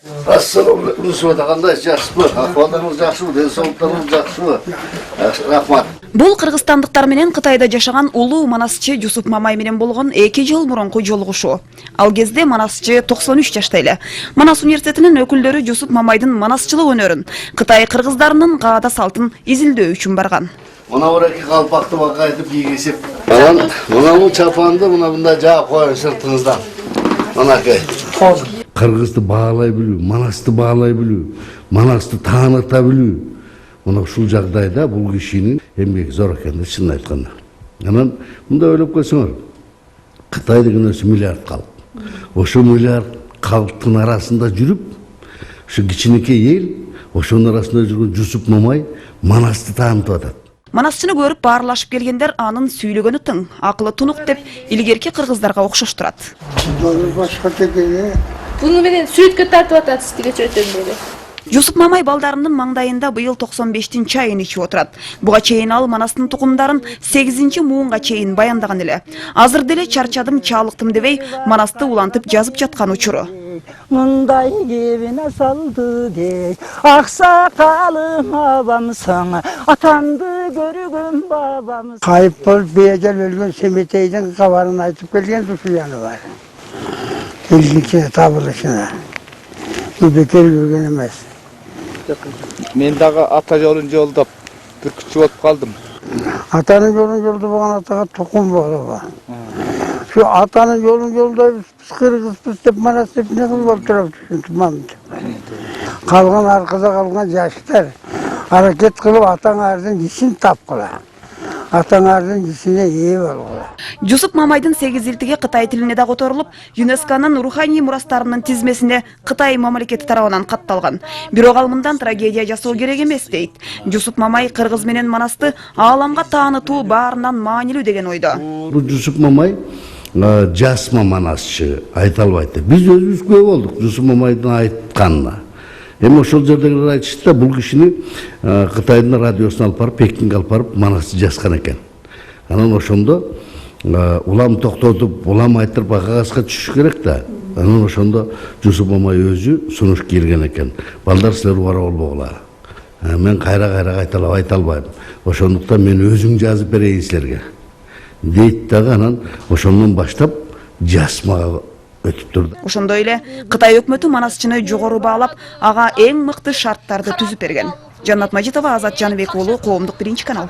Assalamualaikum qanday yaxshimi? Ahvolingiz yaxshimi? Denсаулыктарыңыз yaxshimi? Rahmat. Бул кыргызстандыктар менен Кытайда жашаган улуу манасчы Жусуп Мамай менен болгон 2 жыл мурунку жолугушуу. Ал кезде манасчы 93 жашта эле. Манас университетинин өкүлдөрү Жусуп Мамайдын манасчылык өнөрүн, Кытай кыргыздарынын каада салтын изилдөө үчүн барган. Мына ораки калпакты бак айтып кийгизип, мына чапанды мында жаап коюң сыртыңыздан. Манакей. Кыргызды баалай билүү, манасты баалай билүү, манасты тааныта билүү. Мына ушул жагдайда бул кишинин эмгеги зор экени чынын айтканда. Анан мында ойлоп көрсөңөр, Кытай деген өзү миллиард калп. Ошо миллиард калптын арасында жүрүп, ушу кичинекей эл, ошонун арасында жүргөн Жусуп Мамай манасты таанытып атат. Манасчыны көрүп баарлашып келгендер анын сүйлөгөнү тың, акылы тунук деп илгерки кыргыздарга окшоштурат. Буну менен сүрөткө тартып атасыз тигече өтөн бери. Жусуп Мамай балдарынын маңдайында быйыл 95-тин чайын ичип отурат. Буга чейин ал манастын тукумдарын 8-нчи муунга чейин баяндаган эле. Азыр деле чарчадым, чалыктым дебей манасты улантып жазып жаткан учуру. Мындай кебине салды дей, аксакалым абамсың, атанды көргөн бабамсың. Кайып болуп бейжал өлгөн Семетейдин кабарын айтып келген Суфияны бар. Илгичине табылышына. Бекер өлгөн эмес. Мен дагы ата жолун жолдоп бүркүтчү болуп калдым. Атанын жолун жолдоп болгон атага тукум болобу? Şu atanın yolunda kırgızpız деп manas деп ne kıl болып тұрып тұмам. Қалған arkada қалған yaşlar hareket kılıp atan ağzın işini tapqıla. Atan ağzın işine iyi болғыла. Жусуп Мамайдын 8 илтиги Кытай тилине да которулуп, ЮНЕСКОнун руханий мурастарынын тизмесине Кытай мамлекети тарабынан катталган. Бирок ал мындан трагедия жасоо керек эмес дейт. Жусуп Мамай кыргыз менен манасты ааламга таанытуу баарынан маанилүү деген ойдо. Бул Жусуп Мамай жасма манасчы айта албайт. Биз өзүбүз күбө болдук Жусуп Мамайдын айтканына. Эми ошол жердегилер айтышты да бул кишини Кытайдын радиосуна алып барып, Пекинге алып барып манасты жазган экен. Анан ошондо улам токтотуп, улам айтырып кагазга түшүш керек да. Анан ошондо Жусуп Мамай өзү сунуш кирген экен. Балдар силер убара болбогула. Мен кайра айта албайм. Ошондуктан мен өзүң жазып берейин силерге. Дейт дагы анан ошондон баштап жасмага өтүп турду. Ошондой эле Кытай өкмөтү манасчыны жогору баалап, ага эң мыкты шарттарды түзүп берген. Жаннат Мажитова, Азат Жаныбек уулу, Коомдук 1 канал.